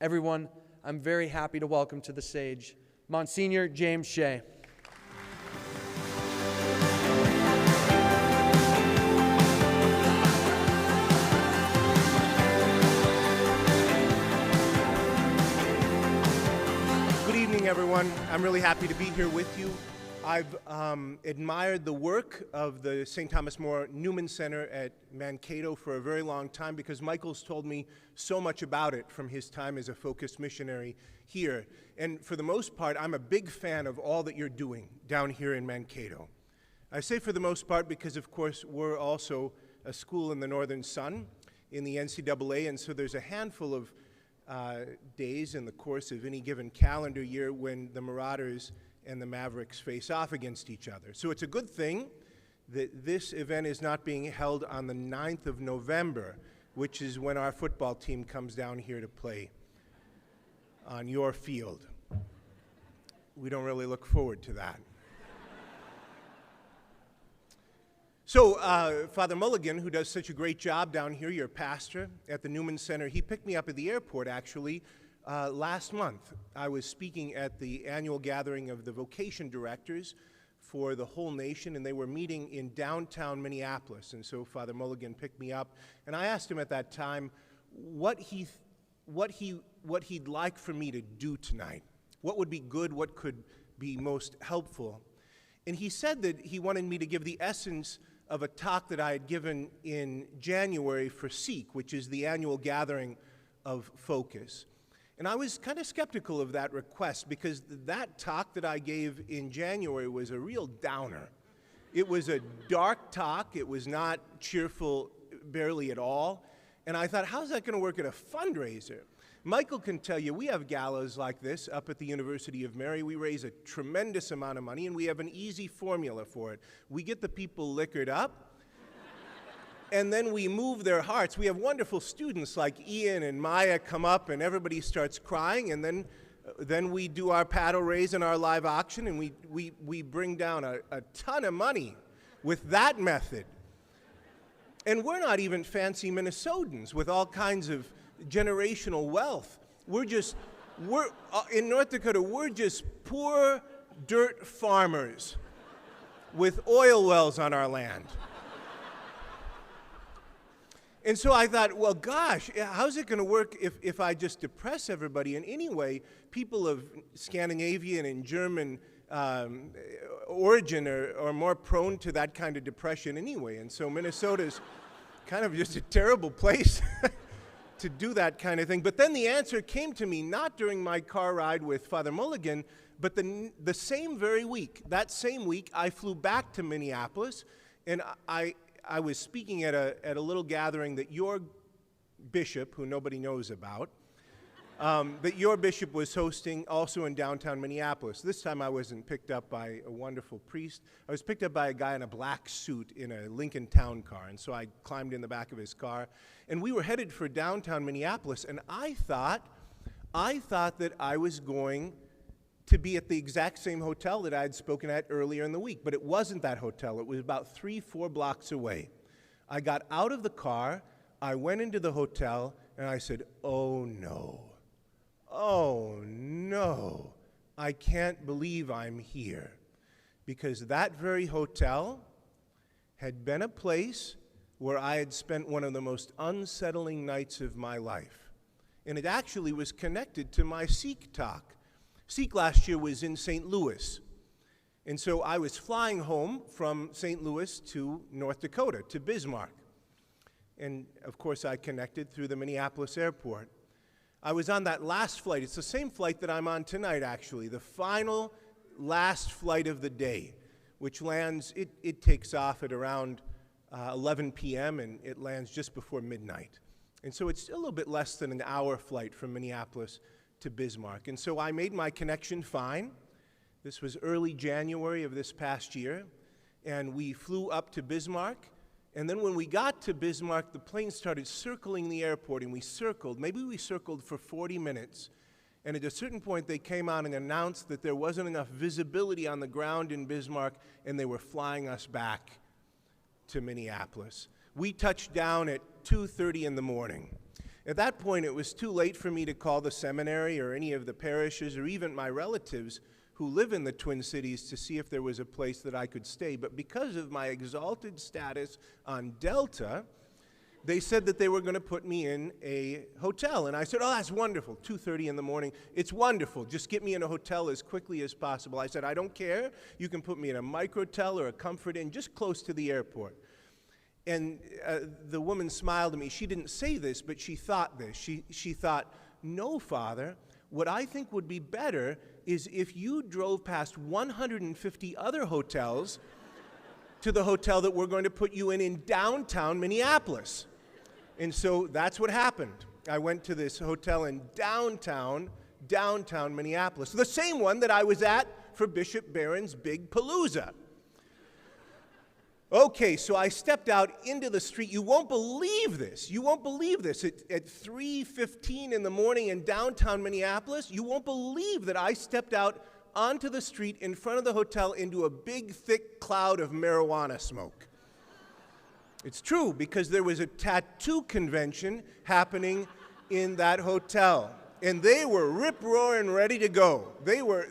Everyone, I'm very happy to welcome to the stage Msgr James Shea. Good evening, everyone. I'm really happy to be here with you. I've admired the work of the St. Thomas More Newman Center at Mankato for a very long time because Michael's told me so much about it from his time as a focused missionary here. And for the most part, I'm a big fan of all that you're doing down here in Mankato. I say for the most part because, of course, we're also a school in the Northern Sun in the NCAA, and so there's a handful of days in the course of any given calendar year when the Marauders and the Mavericks face off against each other. So it's a good thing that this event is not being held on the 9th of November, which is when our football team comes down here to play on your field. We don't really look forward to that. So Father Mulligan, who does such a great job down here, your pastor at the Newman Center, he picked me up at the airport, actually, last month. I was speaking at the annual gathering of the vocation directors for the whole nation, and they were meeting in downtown Minneapolis. And so Father Mulligan picked me up, and I asked him at that time what he'd like for me to do tonight. What would be good? What could be most helpful? And he said that he wanted me to give the essence of a talk that I had given in January for Seek, which is the annual gathering of Focus. And I was kind of skeptical of that request because that talk that I gave in January was a real downer. It was a dark talk. It was not cheerful barely at all. And I thought, how's that going to work at a fundraiser? Michael can tell you, we have galas like this up at the University of Mary. We raise a tremendous amount of money, and we have an easy formula for it. We get the people liquored up, and then we move their hearts. We have wonderful students like Ian and Maya come up, and everybody starts crying, and then we do our paddle raise and our live auction, and we bring down a ton of money with that method. And we're not even fancy Minnesotans with all kinds of generational wealth. We're in North Dakota, we're just poor dirt farmers with oil wells on our land. And so I thought, well, gosh, how's it going to work if I just depress everybody? And anyway, people of Scandinavian and German origin are more prone to that kind of depression anyway. And so Minnesota's kind of just a terrible place to do that kind of thing. But then the answer came to me, not during my car ride with Father Mulligan, but the same very week. That same week, I flew back to Minneapolis, and I was speaking at a little gathering that your bishop, who nobody knows about, that your bishop was hosting also in downtown Minneapolis. This time I wasn't picked up by a wonderful priest. I was picked up by a guy in a black suit in a Lincoln Town car, and so I climbed in the back of his car, and we were headed for downtown Minneapolis, and I thought that I was going to be at the exact same hotel that I had spoken at earlier in the week, but it wasn't that hotel. It was about 3-4 blocks away. I got out of the car, I went into the hotel, and I said, oh no, I can't believe I'm here. Because that very hotel had been a place where I had spent one of the most unsettling nights of my life. And it actually was connected to my Seek talk. Seek last year was in St. Louis. And so I was flying home from St. Louis to North Dakota, to Bismarck. And of course I connected through the Minneapolis airport. I was on that last flight. It's the same flight that I'm on tonight, actually, the final last flight of the day, which lands, it takes off at around 11 p.m. and it lands just before midnight. And so it's a little bit less than an hour flight from Minneapolis to Bismarck. And so I made my connection fine. This was early January of this past year, and we flew up to Bismarck. And then when we got to Bismarck, the plane started circling the airport, and we circled. Maybe we circled for 40 minutes. And at a certain point, they came out and announced that there wasn't enough visibility on the ground in Bismarck, and they were flying us back to Minneapolis. We touched down at 2:30 in the morning. At that point, it was too late for me to call the seminary or any of the parishes or even my relatives who live in the Twin Cities to see if there was a place that I could stay. But because of my exalted status on Delta, they said that they were going to put me in a hotel. And I said, oh, that's wonderful, 2:30 in the morning. It's wonderful. Just get me in a hotel as quickly as possible. I said, I don't care. You can put me in a microtel or a Comfort Inn just close to the airport. And the woman smiled at me. She didn't say this, but she thought this. She thought, no, Father, what I think would be better is if you drove past 150 other hotels to the hotel that we're going to put you in downtown Minneapolis. And so that's what happened. I went to this hotel in downtown Minneapolis, the same one that I was at for Bishop Barron's big palooza. Okay, so I stepped out into the street. You won't believe this. You won't believe this. At 3:15 in the morning in downtown Minneapolis, you won't believe that I stepped out onto the street in front of the hotel into a big, thick cloud of marijuana smoke. It's true, because there was a tattoo convention happening in that hotel, and they were rip-roaring ready to go. They were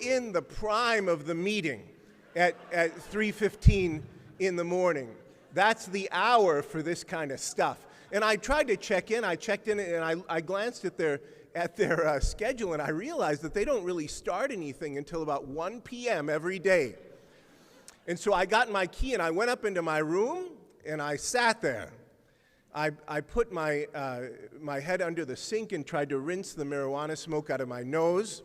in the prime of the meeting at 3:15 in the morning. That's the hour for this kind of stuff. And I tried to check in. I checked in, and I glanced at their schedule, and I realized that they don't really start anything until about 1 p.m. every day. And so I got my key, and I went up into my room, and I sat there. I put my head under the sink and tried to rinse the marijuana smoke out of my nose,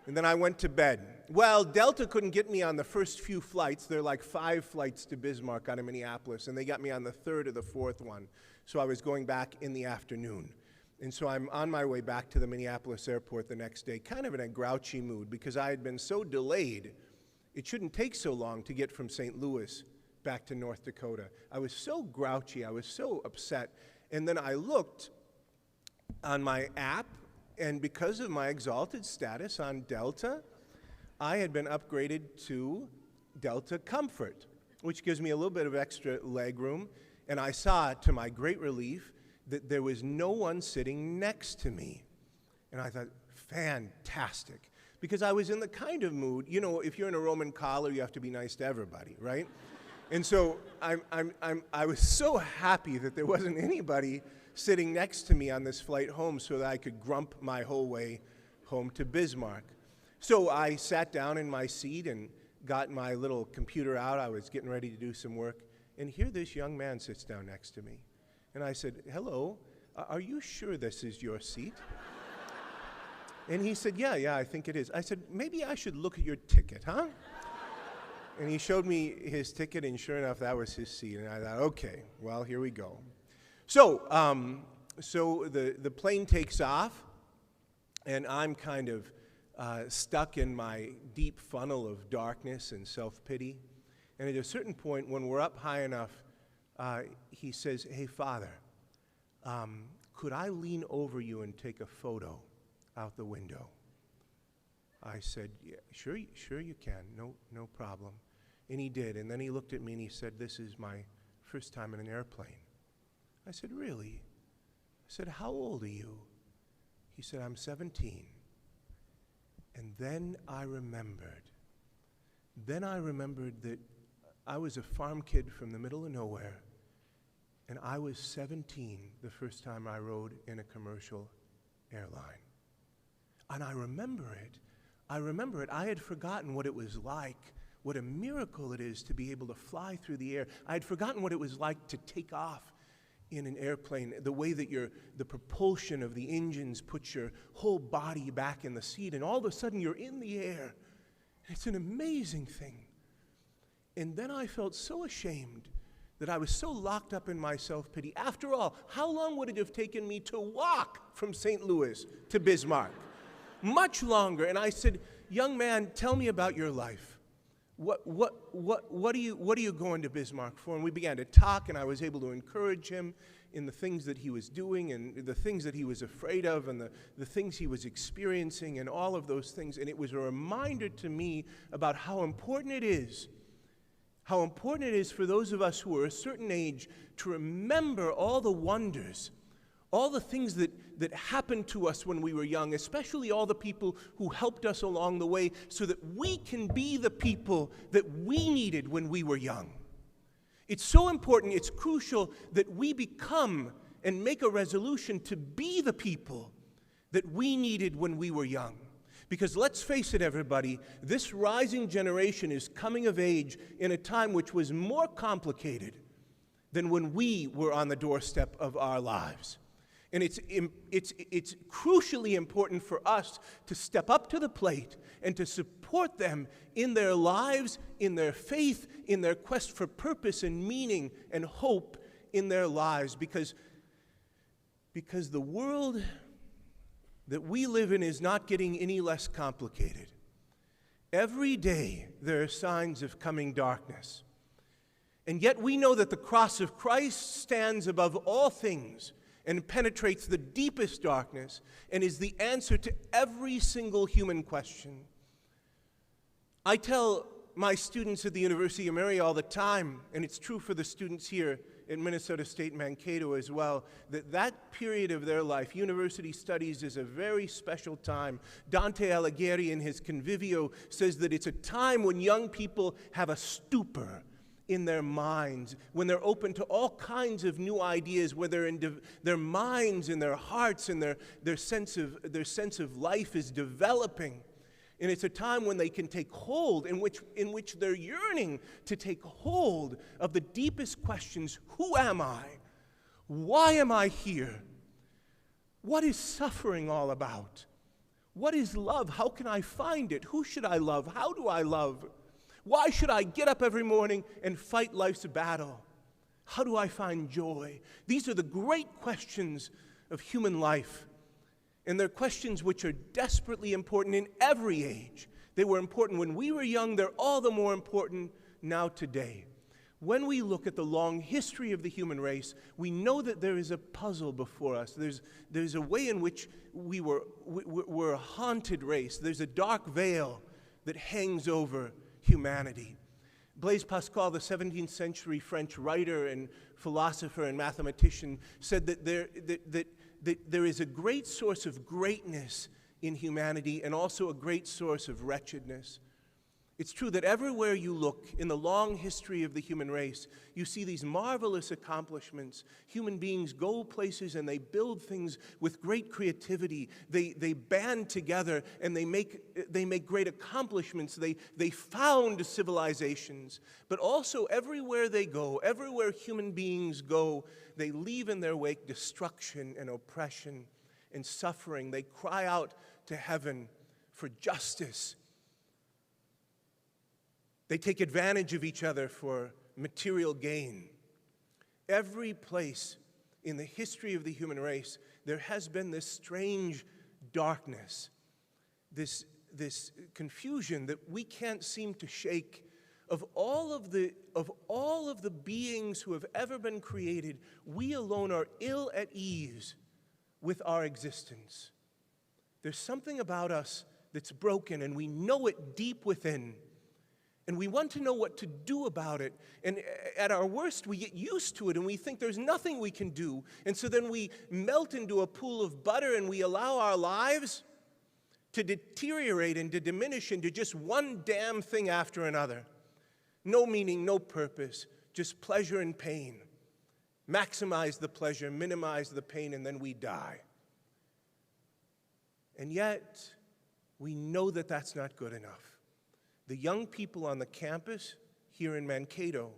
and then I went to bed. Well, Delta couldn't get me on the first few flights. There are like 5 flights to Bismarck out of Minneapolis, and they got me on the 3rd or the 4th one. So I was going back in the afternoon. And so I'm on my way back to the Minneapolis airport the next day, kind of in a grouchy mood, because I had been so delayed. It shouldn't take so long to get from St. Louis back to North Dakota. I was so grouchy. I was so upset. And then I looked on my app, and because of my exalted status on Delta, I had been upgraded to Delta Comfort, which gives me a little bit of extra leg room. And I saw, to my great relief, that there was no one sitting next to me. And I thought, fantastic. Because I was in the kind of mood, you know, if you're in a Roman collar, you have to be nice to everybody, right? And so I was so happy that there wasn't anybody sitting next to me on this flight home so that I could grump my whole way home to Bismarck. So I sat down in my seat and got my little computer out. I was getting ready to do some work. And here this young man sits down next to me. And I said, hello, are you sure this is your seat? And he said, yeah, I think it is. I said, maybe I should look at your ticket, huh? And he showed me his ticket, and sure enough, that was his seat. And I thought, okay, well, here we go. So, the plane takes off, and I'm kind of stuck in my deep funnel of darkness and self-pity. And at a certain point, when we're up high enough, he says, hey, Father, could I lean over you and take a photo out the window? I said, yeah, sure you can, no problem. And he did, and then he looked at me and he said, this is my first time in an airplane. I said, really? I said, how old are you? He said, I'm 17. And then I remembered that I was a farm kid from the middle of nowhere, and I was 17 the first time I rode in a commercial airline. And I remember it. I had forgotten what it was like, what a miracle it is to be able to fly through the air. I had forgotten what it was like to take off in an airplane, the way that the propulsion of the engines puts your whole body back in the seat, and all of a sudden you're in the air. It's an amazing thing. And then I felt so ashamed that I was so locked up in my self-pity. After all, how long would it have taken me to walk from St. Louis to Bismarck? Much longer. And I said, young man, tell me about your life. What are you going to Bismarck for? And we began to talk, and I was able to encourage him in the things that he was doing and the things that he was afraid of and the things he was experiencing and all of those things. And it was a reminder to me about how important it is how important it is for those of us who are a certain age to remember all the wonders, all the things that happened to us when we were young, especially all the people who helped us along the way, so that we can be the people that we needed when we were young. It's so important, it's crucial that we become and make a resolution to be the people that we needed when we were young. Because let's face it, everybody, this rising generation is coming of age in a time which was more complicated than when we were on the doorstep of our lives. And it's crucially important for us to step up to the plate and to support them in their lives, in their faith, in their quest for purpose and meaning and hope in their lives. Because the world that we live in is not getting any less complicated. Every day there are signs of coming darkness. And yet we know that the cross of Christ stands above all things and penetrates the deepest darkness and is the answer to every single human question. I tell my students at the University of Mary all the time, and it's true for the students here at Minnesota State Mankato as well, that period of their life, university studies, is a very special time. Dante Alighieri in his Convivio says that it's a time when young people have a stupor in their minds, when they're open to all kinds of new ideas, where their minds and their hearts and their sense of life is developing. And it's a time when they can take hold, in which they're yearning to take hold of the deepest questions. Who am I? Why am I here? What is suffering all about? What is love? How can I find it? Who should I love? How do I love? Why should I get up every morning and fight life's battle? How do I find joy? These are the great questions of human life. And they're questions which are desperately important in every age. They were important when we were young. They're all the more important now today. When we look at the long history of the human race, we know that there is a puzzle before us. There's a way in which we're a haunted race. There's a dark veil that hangs over humanity. Blaise Pascal, the 17th century French writer and philosopher and mathematician, said that there is a great source of greatness in humanity and also a great source of wretchedness. It's true that everywhere you look in the long history of the human race, you see these marvelous accomplishments. Human beings go places and they build things with great creativity. They band together and they make great accomplishments. They found civilizations. But also everywhere they go, everywhere human beings go, they leave in their wake destruction and oppression and suffering. They cry out to heaven for justice. They take advantage of each other for material gain. Every place in the history of the human race, there has been this strange darkness, this confusion that we can't seem to shake. Of all of the beings who have ever been created, we alone are ill at ease with our existence. There's something about us that's broken, and we know it deep within. And we want to know what to do about it. And at our worst, we get used to it, and we think there's nothing we can do. And so then we melt into a pool of butter, and we allow our lives to deteriorate and to diminish into just one damn thing after another. No meaning, no purpose, just pleasure and pain. Maximize the pleasure, minimize the pain, and then we die. And yet, we know that that's not good enough. The young people on the campus here in Mankato,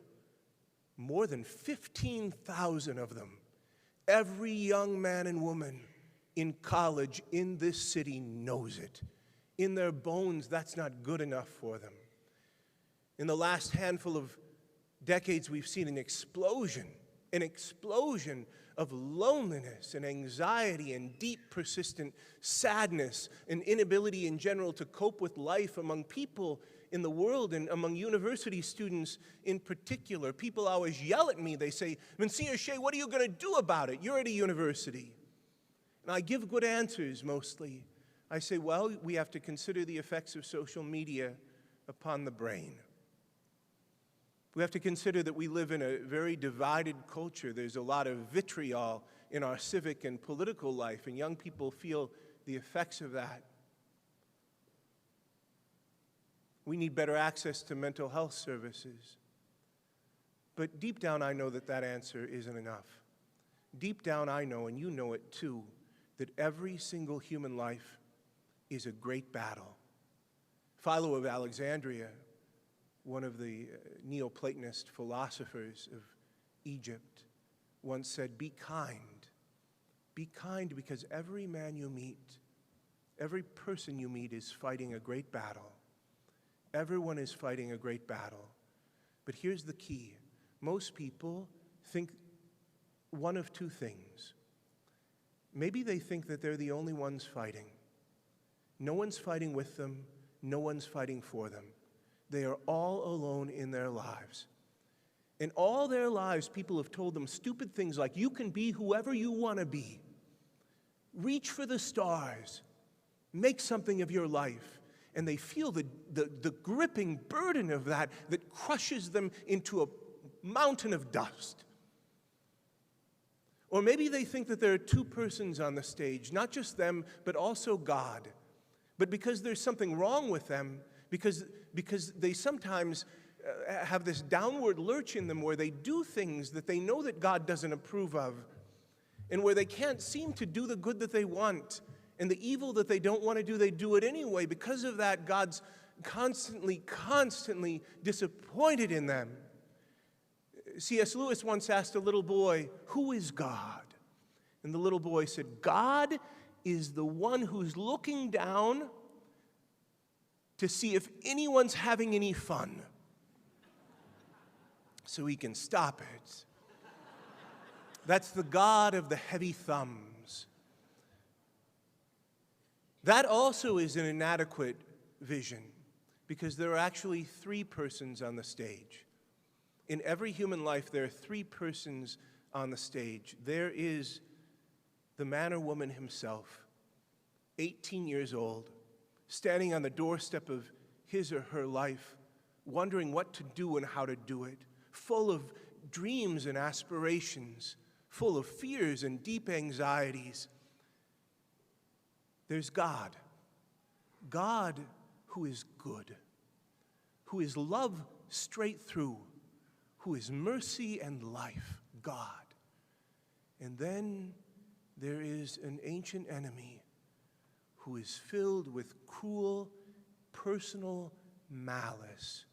more than 15,000 of them, every young man and woman in college in this city knows it. In their bones, that's not good enough for them. In the last handful of decades, we've seen an explosion of loneliness and anxiety and deep, persistent sadness and inability in general to cope with life among people in the world and among university students in particular. People always yell at me. They say, Msgr. Shea, what are you going to do about it? You're at a university. And I give good answers mostly. I say, well, we have to consider the effects of social media upon the brain. We have to consider that we live in a very divided culture. There's a lot of vitriol in our civic and political life, and young people feel the effects of that. We need better access to mental health services. But deep down, I know that that answer isn't enough. Deep down, I know, and you know it too, that every single human life is a great battle. Philo of Alexandria, one of the Neoplatonist philosophers of Egypt, once said, "Be kind. Be kind because every man you meet, every person you meet is fighting a great battle. Everyone is fighting a great battle." But here's the key. Most people think one of two things. Maybe they think that they're the only ones fighting. No one's fighting with them. No one's fighting for them. They are all alone in their lives. In all their lives, people have told them stupid things like, you can be whoever you want to be. Reach for the stars. Make something of your life. And they feel the gripping burden of that crushes them into a mountain of dust. Or maybe they think that there are two persons on the stage, not just them, but also God. But because there's something wrong with them, because they sometimes have this downward lurch in them where they do things that they know that God doesn't approve of, and where they can't seem to do the good that they want, and the evil that they don't want to do, they do it anyway. Because of that, God's constantly disappointed in them. C.S. Lewis once asked a little boy, "Who is God?" And the little boy said, "God is the one who's looking down to see if anyone's having any fun, so he can stop it. That's the God of the heavy thumbs." That also is an inadequate vision, because there are actually three persons on the stage. In every human life, there are three persons on the stage. There is the man or woman himself, 18 years old, standing on the doorstep of his or her life, wondering what to do and how to do it, full of dreams and aspirations, full of fears and deep anxieties. There's God. God who is good, who is love straight through, who is mercy and life, God. And then there is an ancient enemy who is filled with cruel, personal malice,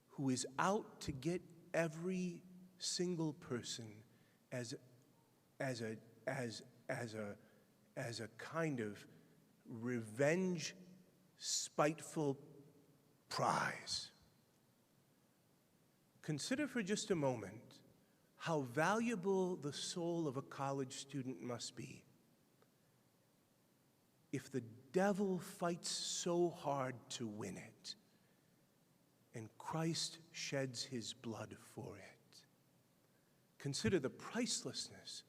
who is out to get every single person as a kind of revenge, spiteful prize. Consider for just a moment how valuable the soul of a college student must be if the devil fights so hard to win it, and Christ sheds his blood for it. Consider the pricelessness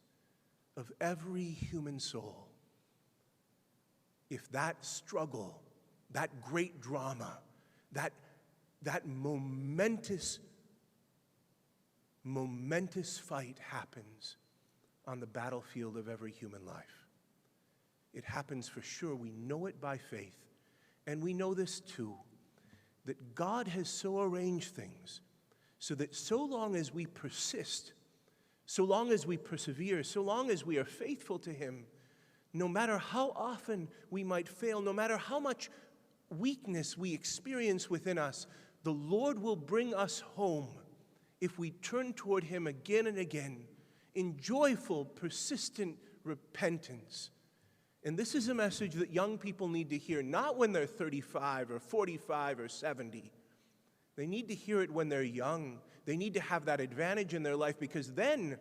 of every human soul if that struggle, that great drama, that momentous fight happens on the battlefield of every human life. It happens for sure. We know it by faith. And we know this too, that God has so arranged things so that so long as we persist, so long as we persevere, so long as we are faithful to Him, no matter how often we might fail, no matter how much weakness we experience within us, the Lord will bring us home if we turn toward Him again and again in joyful, persistent repentance. And this is a message that young people need to hear, not when they're 35 or 45 or 70. They need to hear it when they're young. They need to have that advantage in their life, because then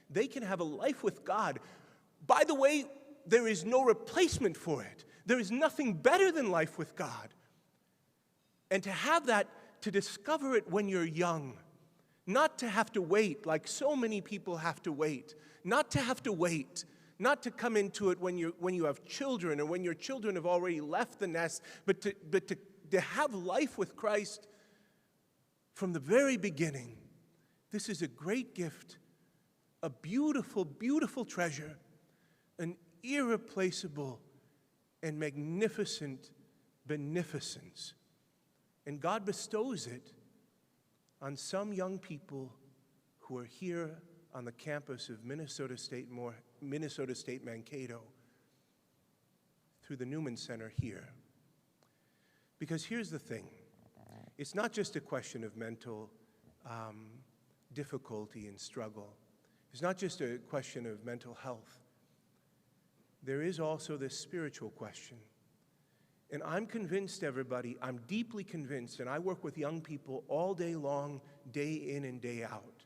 they can have a life with God. By the way, there is no replacement for it. There is nothing better than life with God. And to have that, to discover it when you're young, not to have to wait like so many people have to wait, not to have to wait, not to come into it when you have children or when your children have already left the nest, but to have life with Christ from the very beginning, this is a great gift, a beautiful, beautiful treasure, an irreplaceable and magnificent beneficence. And God bestows it on some young people who are here on the campus of Minnesota State Mankato through the Newman Center here. Because here's the thing. It's not just a question of mental difficulty and struggle. It's not just a question of mental health. There is also this spiritual question. And I'm convinced, everybody, I'm deeply convinced, and I work with young people all day long, day in and day out,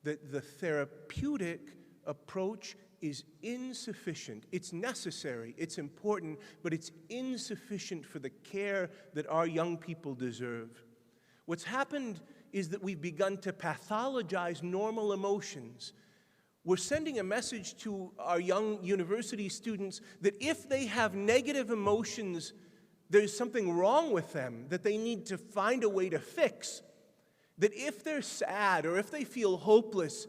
that the therapeutic approach is insufficient. It's necessary, it's important, but it's insufficient for the care that our young people deserve. What's happened is that we've begun to pathologize normal emotions. We're sending a message to our young university students that if they have negative emotions, there's something wrong with them that they need to find a way to fix. That if they're sad or if they feel hopeless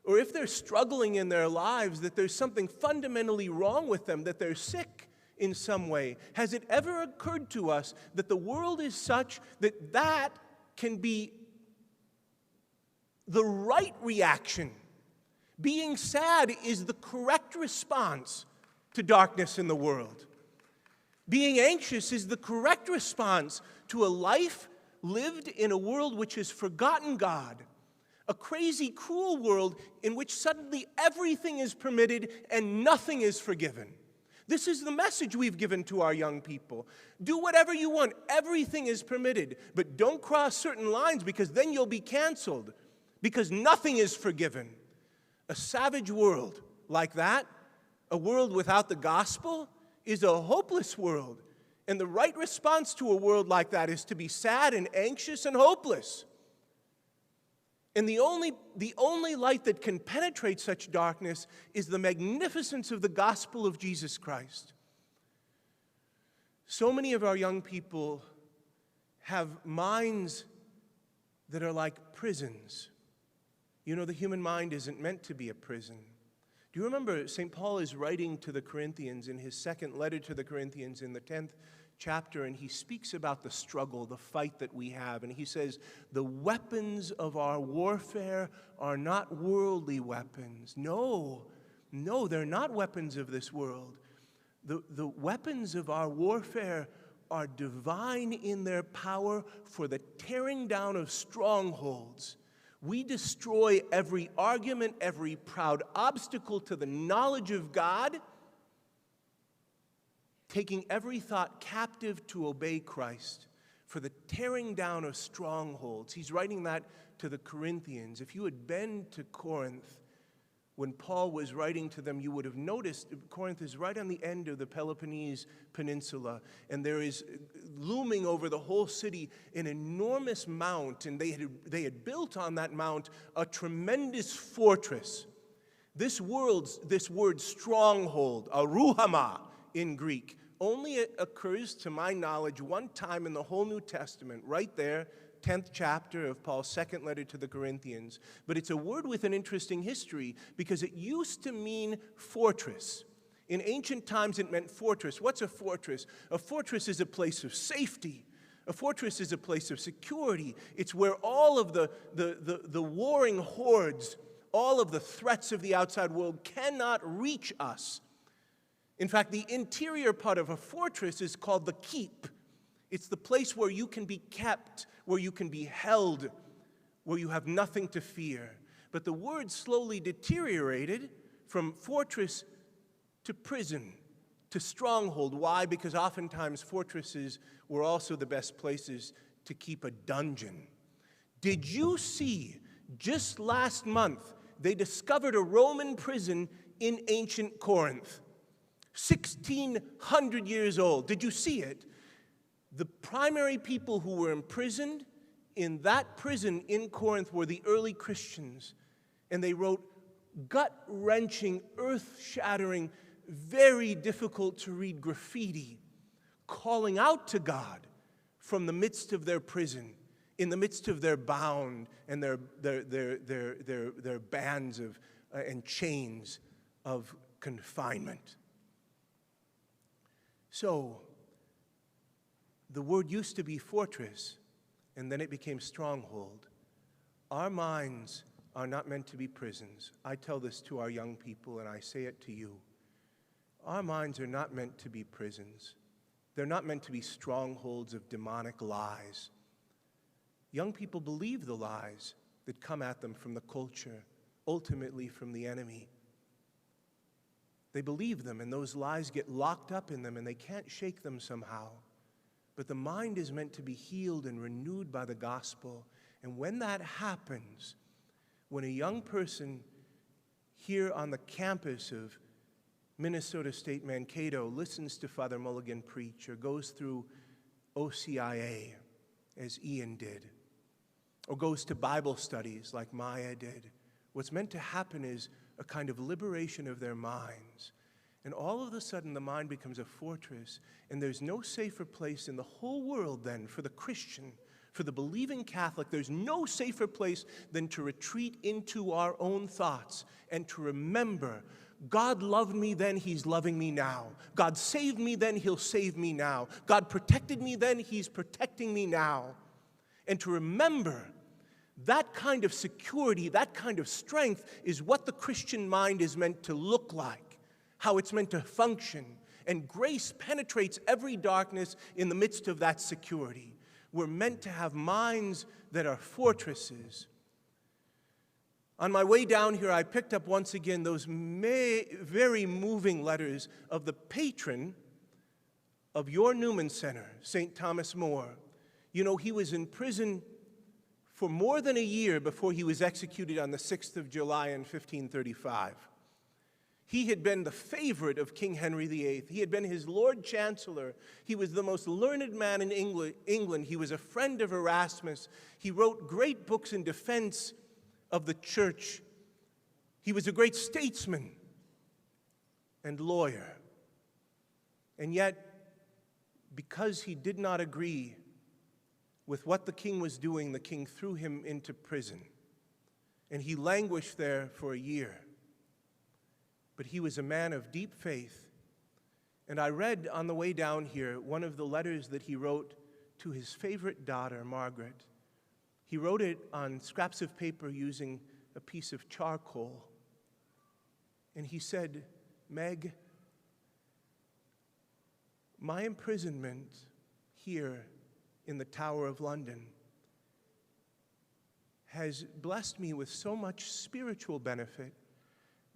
or if they're struggling in their lives, that there's something fundamentally wrong with them, that they're sick in some way. Has it ever occurred to us that the world is such that that can be the right reaction? Being sad is the correct response to darkness in the world. Being anxious is the correct response to a life lived in a world which has forgotten God, a crazy, cruel world in which suddenly everything is permitted and nothing is forgiven. This is the message we've given to our young people. Do whatever you want. Everything is permitted, but don't cross certain lines because then you'll be canceled, because nothing is forgiven. A savage world like that, a world without the gospel, is a hopeless world. And the right response to a world like that is to be sad and anxious and hopeless. And the only light that can penetrate such darkness is the magnificence of the gospel of Jesus Christ. So many of our young people have minds that are like prisons. You know, the human mind isn't meant to be a prison. Do you remember St. Paul is writing to the Corinthians in his second letter to the Corinthians in the 10th chapter, and he speaks about the struggle, the fight that we have, and he says, the weapons of our warfare are not worldly weapons. No, they're not weapons of this world. The weapons of our warfare are divine in their power for the tearing down of strongholds. We destroy every argument, every proud obstacle to the knowledge of God, taking every thought captive to obey Christ for the tearing down of strongholds. He's writing that to the Corinthians. If you had been to Corinth when Paul was writing to them, you would have noticed Corinth is right on the end of the Peloponnese Peninsula, and there is looming over the whole city an enormous mount, and they had built on that mount a tremendous fortress. This word stronghold, aruhama in Greek, only occurs to my knowledge one time in the whole New Testament, right there, 10th chapter of Paul's second letter to the Corinthians. But it's a word with an interesting history because it used to mean fortress. In ancient times, it meant fortress. What's a fortress? A fortress is a place of safety. A fortress is a place of security. It's where all of the warring hordes, all of the threats of the outside world cannot reach us. In fact, the interior part of a fortress is called the keep. It's the place where you can be kept, where you can be held, where you have nothing to fear. But the word slowly deteriorated from fortress to prison, to stronghold. Why? Because oftentimes fortresses were also the best places to keep a dungeon. Did you see, just last month, they discovered a Roman prison in ancient Corinth, 1,600 years old. Did you see it? The primary people who were imprisoned in that prison in Corinth were the early Christians. And they wrote gut-wrenching, earth-shattering, very difficult to read graffiti, calling out to God from the midst of their prison. in the midst of their bound and their bands of and chains of confinement. So, the word used to be fortress, and then it became stronghold. Our minds are not meant to be prisons. I tell this to our young people, and I say it to you. Our minds are not meant to be prisons. They're not meant to be strongholds of demonic lies. Young people believe the lies that come at them from the culture, ultimately from the enemy. They believe them, and those lies get locked up in them, and they can't shake them somehow. But the mind is meant to be healed and renewed by the gospel. And when that happens, when a young person here on the campus of Minnesota State Mankato listens to Father Mulligan preach, or goes through OCIA, as Ian did, or goes to Bible studies like Maya did, what's meant to happen is a kind of liberation of their minds. And all of a sudden, the mind becomes a fortress, and there's no safer place in the whole world then for the Christian, for the believing Catholic. There's no safer place than to retreat into our own thoughts and to remember, God loved me then, He's loving me now. God saved me then, He'll save me now. God protected me then, He's protecting me now. And to remember that kind of security, that kind of strength is what the Christian mind is meant to look like, how it's meant to function. And grace penetrates every darkness in the midst of that security. We're meant to have minds that are fortresses. On my way down here, I picked up once again those very moving letters of the patron of your Newman Center, St. Thomas More. You know, he was in prison for more than a year before he was executed on the 6th of July in 1535. He had been the favorite of King Henry VIII. He had been his Lord Chancellor. He was the most learned man in England. He was a friend of Erasmus. He wrote great books in defense of the church. He was a great statesman and lawyer. And yet, because he did not agree with what the king was doing, the king threw him into prison. And he languished there for a year. But he was a man of deep faith. And I read on the way down here one of the letters that he wrote to his favorite daughter, Margaret. He wrote it on scraps of paper using a piece of charcoal. And he said, Meg, my imprisonment here in the Tower of London has blessed me with so much spiritual benefit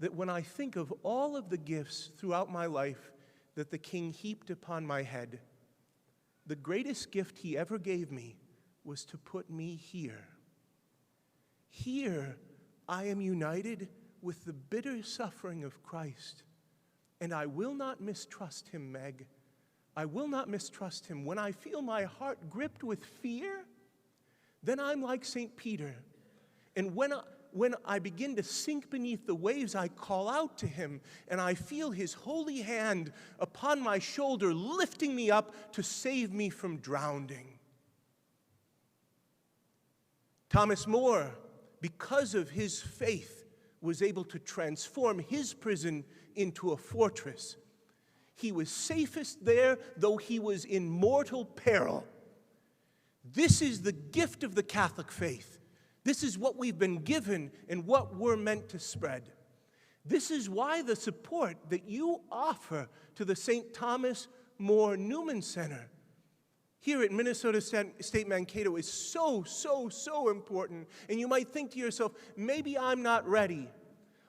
that when I think of all of the gifts throughout my life that the king heaped upon my head, the greatest gift he ever gave me was to put me here. Here I am united with the bitter suffering of Christ, and I will not mistrust him, Meg. I will not mistrust him. When I feel my heart gripped with fear, then I'm like St. Peter. And when I begin to sink beneath the waves, I call out to him, and I feel his holy hand upon my shoulder, lifting me up to save me from drowning. Thomas More, because of his faith, was able to transform his prison into a fortress. He was safest there, though he was in mortal peril. This is the gift of the Catholic faith. This is what we've been given and what we're meant to spread. This is why the support that you offer to the St. Thomas More Newman Center here at Minnesota State Mankato is so, so, so important. And you might think to yourself, maybe I'm not ready.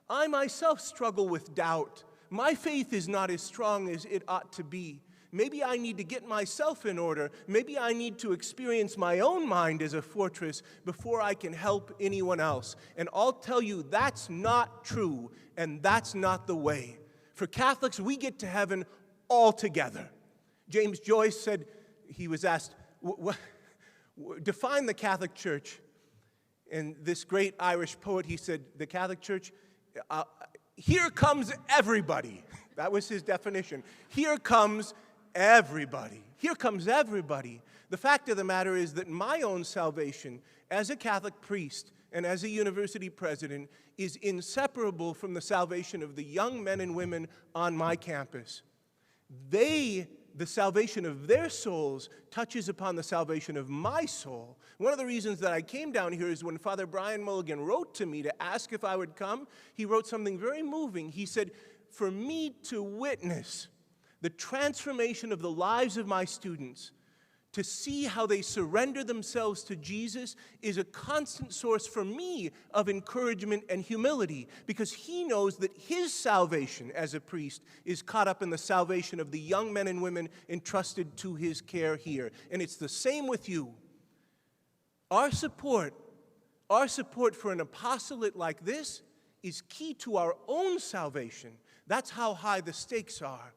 I myself struggle with doubt. My faith is not as strong as it ought to be. Maybe I need to get myself in order. Maybe I need to experience my own mind as a fortress before I can help anyone else. And I'll tell you, that's not true, and that's not the way. For Catholics, we get to heaven all together. James Joyce said, he was asked, define the Catholic Church. And this great Irish poet, he said, the Catholic Church, here comes everybody. That was his definition. Here comes everybody. Here comes everybody. The fact of the matter is that my own salvation as a Catholic priest and as a university president is inseparable from the salvation of the young men and women on my campus. The salvation of their souls touches upon the salvation of my soul. One of the reasons that I came down here is when Father Brian Mulligan wrote to me to ask if I would come, he wrote something very moving. He said, for me to witness the transformation of the lives of my students, to see how they surrender themselves to Jesus, is a constant source for me of encouragement and humility, because he knows that his salvation as a priest is caught up in the salvation of the young men and women entrusted to his care here. And it's the same with you. Our support for an apostolate like this is key to our own salvation. That's how high the stakes are,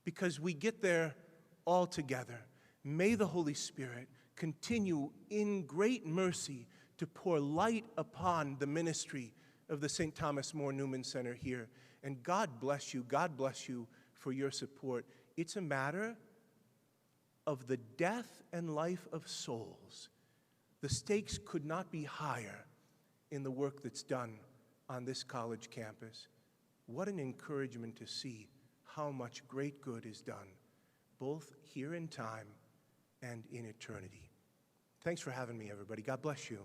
because we get there all together. May the Holy Spirit continue in great mercy to pour light upon the ministry of the St. Thomas More Newman Center here. And God bless you. God bless you for your support. It's a matter of the death and life of souls. The stakes could not be higher in the work that's done on this college campus. What an encouragement to see how much great good is done, both here in time and in eternity. Thanks for having me, everybody. God bless you.